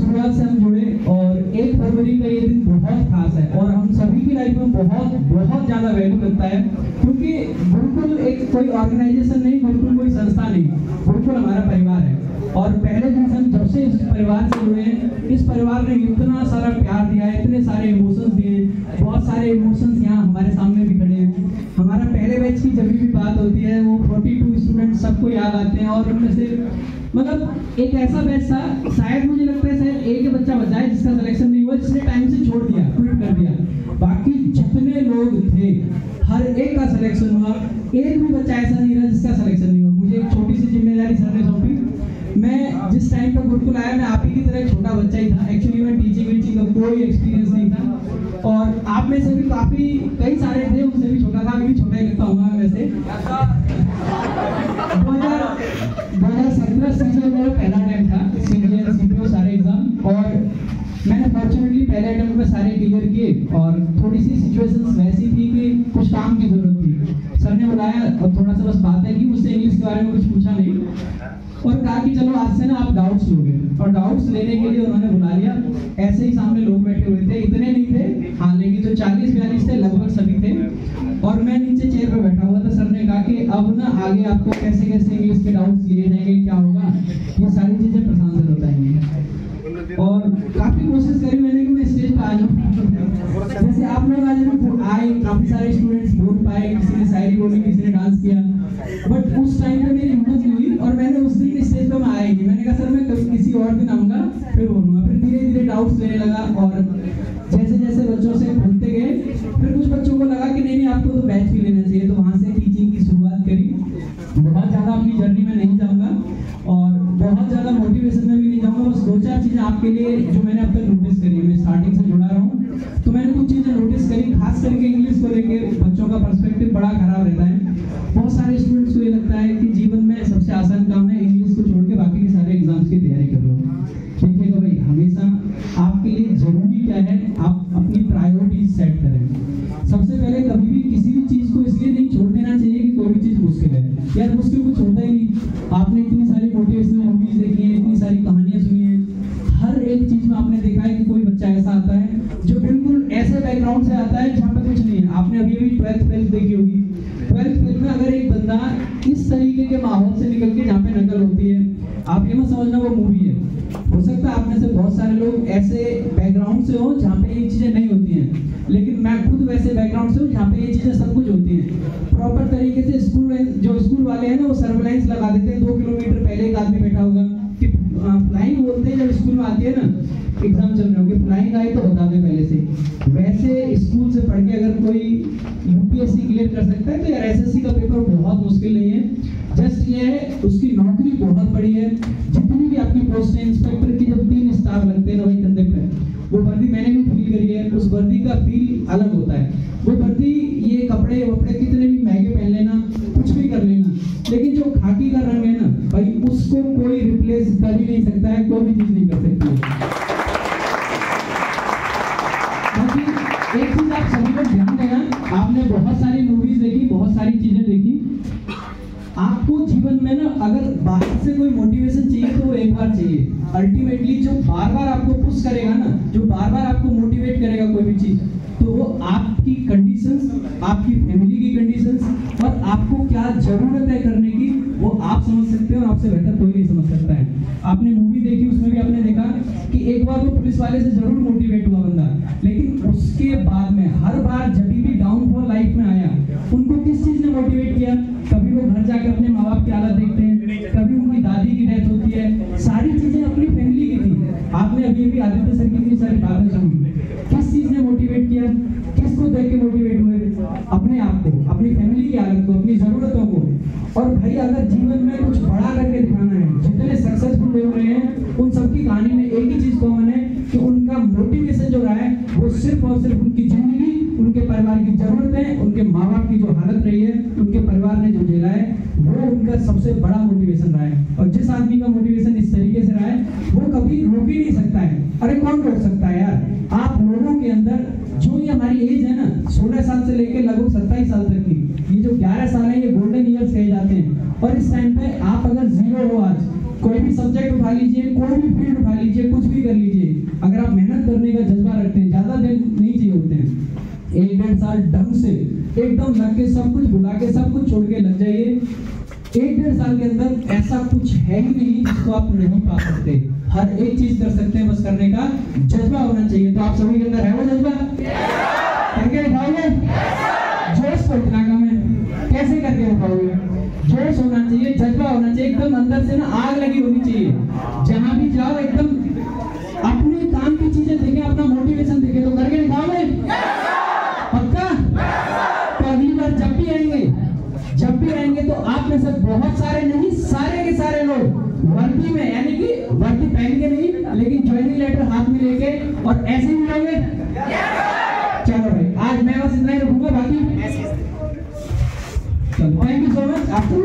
शुरुआत से हम जुड़े और 1 फरवरी का ये दिन बहुत खास है और हम सभी की लाइफ में बहुत बहुत ज़्यादा वैल्यू लगता है, क्योंकि गुरुकुल एक कोई ऑर्गेनाइजेशन नहीं, गुरुकुल कोई संस्था नहीं, गुरुकुल हमारा परिवार है। और पहले दिन से हम जब से इस परिवार से जुड़े हैं, इस परिवार ने इतना सारा प्यार दिया है, इतने सारे इमोशंस दिए हैं, बहुत सारे इमोशंस यहाँ हमारे सामने भी खड़े हैं। हमारा पहले बैच की जब भी बात होती है वो 42 स्टूडेंट सबको याद आते हैं और उनमें से मतलब एक ऐसा बैच था, शायद मुझे लगता है शायद एक बच्चा बचा है जिसका सिलेक्शन नहीं हुआ, जिसने टाइम से छोड़ दिया, क्विट कर दिया। बाकी जितने लोग थे हर एक का सिलेक्शन हुआ, एक भी बच्चा ऐसा नहीं रहा जिसका सिलेक्शन नहीं हुआ। मुझे एक छोटी सी जिम्मेदारी सर ने सौंपी। मैं जिस टाइम पर गुरुकुल आया, मैं आप ही की तरह एक छोटा बच्चा ही था। एक्चुअली मैं टीचिंग का कोई एक्सपीरियंस नहीं था और आप में से भी काफी कई सारे थे, उससे भी छोटा था, अभी भी छोटा ही लगता हूँ मैं वैसे। 2017 सीजन मेरा पहला टाइम था, सीनियर सीपीओ सारे एग्जाम, और मैंने फॉर्चुनेटली पहले अटेम्प्ट में सारे क्लियर किए। और थोड़ी सी सिचुएशंस वैसी थी कि कुछ काम की जरूरत थी। सर ने बुलाया और थोड़ा सा बस बात है कि मुझसे इंग्लिश के बारे में कुछ पूछा नहीं और कहा कि चलो आज से ना आप डाउट्स लोगे, और डाउट्स लेने के लिए उन्होंने बुला लिया। ऐसे ही सामने लोग बैठे हुए थे, इतने नहीं थे हाँ, लेकिन जो 40-42 थे लगभग सभी थे, और मैं नीचे चेयर पे बैठा हुआ था। सर ने कहा कि अब ना आगे आपको कैसे कैसे इंग्लिश के डाउट्स लिए जाएंगे, क्या होगा, ये सारी चीजें प्रशांत सर बताएंगे। और काफी कोशिश करी मैंने कि मैं स्टेज पे आ जाऊं, जैसे आप लोग आज आए, काफी सारे स्टूडेंट्स बोल पाए, किसी ने शायरी बोली, किसी ने डांस किया, बट उस टाइम पे मेरी हिम्मत नहीं हुई और मैंने उस दिन स्टेज पे मैं आया ही नहीं। मैंने कहा सर मैं कभी किसी और दिन आऊंगा फिर बोलूंगा। फिर धीरे धीरे डाउट्स लेने लगा और जैसे जैसे बच्चों से पूछते गए, फिर कुछ बच्चों को लगा कि नहीं आपको तो बैच भी लेना चाहिए, तो वहां से टीचिंग की शुरुआत करी। बहुत ज्यादा अपनी जर्नी में नहीं जाऊंगा और बहुत ज्यादा मोटिवेशन में भी नहीं जाऊंगा, बस 2-4 चीजें आपके लिए जो मैंने अब तक नोटिस करी, मैं स्टार्टिंग से जुड़ा रहा हूँ तो मैंने कुछ चीजें नोटिस करी, खास करके इंग्लिश को लेकर बच्चों का पर्सपेक्टिव बड़ा खराब रहता है। बहुत सारे स्टूडेंट्स को ये लगता है कि जीवन में सबसे आसान काम है इंग्लिश को छोड़ के बाकी के सारे एग्जाम्स की तैयारी कर लो। देखिएगा भाई, हमेशा आपके लिए जरूरी क्या है, आप अपनी प्रायोरिटीज सेट करें। सबसे पहले कभी भी किसी भी चीज को इसलिए नहीं छोड़ देना चाहिए कि कोई भी चीज मुश्किल है। यार मुश्किल कुछ होता ही नहीं। आपने इतनी सारी मोटिवेशनल मूवीज देखी है, इतनी सारी कहानियां सुनी है, हर एक चीज में आपने देखा है कि कोई बच्चा ऐसा आता है जो बिल्कुल ऐसे बैकग्राउंड से आता है जहाँ पे कुछ नहीं है। आपने अभी अभी 12th फेल देखी होगी। 12th फेल में अगर एक बंदा इस तरीके के माहौल से निकल के जहाँ पे नकल होती है, आप ये मत समझना वो मूवी है। हो सकता है आप में से बहुत सारे लोग ऐसे बैकग्राउंड से हो जहाँ पे ये चीजें नहीं होती हैं, लेकिन मैं खुद वैसे बैकग्राउंड से हूँ जहाँ पे ये चीजें सब कुछ होती हैं। प्रॉपर तरीके से स्कूल वाले हैं ना, वो सर्वेलाइंस लगा देते हैं। 2 किलोमीटर पहले एक आदमी बैठा होगा कि फ्लाइंग बोलते हैं जब स्कूल में आती है ना, एग्जाम चल रहे हो कि फ्लाइंग आई तो बता दें पहले से। वैसे स्कूल से पढ़ के अगर कोई यूपीएससी क्लियर कर सकता है तो यार एसएससी का पेपर बहुत मुश्किल नहीं है। जस्ट ये है उसकी नौकरी बहुत बड़ी है। जितनी भी आपकी पोस्ट है, इंस्पेक्टर की जब 3 स्टार लगते हैं ना वही कंधे पे, वो वर्दी मैंने भी फील करी है। उस वर्दी का फील अलग होता है। वो वर्दी, ये कपड़े वपड़े कितने भी महंगे पहन लेना, कुछ भी कर लेना, लेकिन जो खाकी का रंग है ना भाई, उसको कोई रिप्लेस कर ही नहीं सकता है, कोई भी चीज नहीं कर सकती है। एक चीज आप सभी को ध्यान देना, आपने बहुत सारी मूवीज देखी, बहुत सारी चीजें देखी, आपको जीवन में ना अगर बाहर से कोई मोटिवेशन चाहिए तो वो एक बार चाहिए। अल्टीमेटली जो बार बार आपको पुश करेगा ना, जो बार बार आपको मोटिवेट करेगा कोई भी चीज, तो वो आपकी कंडीशंस, आपकी फैमिली की कंडीशंस और आपको क्या जरूरत है करने की, वो आप समझ सकते हैं और आपसे बेहतर कोई नहीं समझ सकता है। आपने मूवी देखी, उसमें भी आपने देखा कि एक बार वो पुलिस वाले से जरूर मोटिवेट हुआ बंदा, लेकिन उसके बाद में हर बार जब भी डाउनफॉल लाइफ में आया, उनको किस चीज ने मोटिवेट किया? कभी वो घर जाके अपने माँ बाप की हालत देखते हैं, कभी उनकी दादी की डेथ होती है, सारी चीजें अपनी फैमिली की थी। आपने अभी अभी आदित्य सर की इतनी सारी बातें सुनी, किस चीज ने मोटिवेट किया? किसको देख के मोटिवेट हुए? अपने आप को, अपनी फैमिली की हालत को, अपनी जरूरतों को। और भाई अगर जीवन में कुछ बड़ा करके दिखाना है, जितने सक्सेसफुल लोग रहे हैं उन सबकी कहानी में एक ही चीज कॉमन है कि उनका मोटिवेशन जो रहा है वो सिर्फ और सिर्फ उनकी जिंदगी, उनके परिवार की जरूरतें, उनके माँ बाप की जो हालत रही है, उनके परिवार ने जो झेला है, वो उनका सबसे बड़ा मोटिवेशन रहा है। और जिस आदमी का मोटिवेशन इस तरीके से रहा है वो कभी रोक ही नहीं सकता है। अरे कौन रोक सकता है यार? आप लोगों के अंदर जो ये हमारी एज है ना, 16 साल से लेकर लगभग 27 साल तक की, ये जो 11 साल है ये गोल्डन ईयर्स कहे जाते हैं। और इस टाइम पे आप अगर जीरो हो आज, कोई भी सब्जेक्ट उठा लीजिए, कोई भी फील्ड उठा लीजिए, कुछ भी कर लीजिए, अगर आप मेहनत करने का जज्बा रखते हैं, ज्यादा दिन नहीं चाहिए होते हैं, 1-1.5 साल ढंग से एकदम लग के सब कुछ भुला के सब कुछ छोड़ के लग जाइए। 1-1.5 साल के अंदर ऐसा कुछ है ही नहीं जिसको आप नहीं पा सकते। हर एक चीज कर सकते हैं, बस करने का जज्बा होना चाहिए। तो आप सभी के अंदर है वो जज्बा? करके दिखाओगे? जोश तो इतना कम है, कैसे करके दिखाओगे? जोश होना चाहिए, जज्बा होना चाहिए, एकदम अंदर से ना आग लगी होनी चाहिए। जहां भी जाओ एकदम अपने काम की चीजें देखें, अपना मोटिवेशन देखें। तो करके दिखाओगे? पक्का? तो अगली बार जब भी आएंगे तो आप में से बहुत सारे नहीं, सारे के सारे लोग वर्दी में, यानी कि वर्दी पहन के नहीं, लेकिन ज्वाइनिंग लेटर हाथ में लेके और ऐसे ही मिलोगे। चलो भाई, आज मैं बस इतना ही रखूंगा, बाकी थैंक यू सो मच। आपको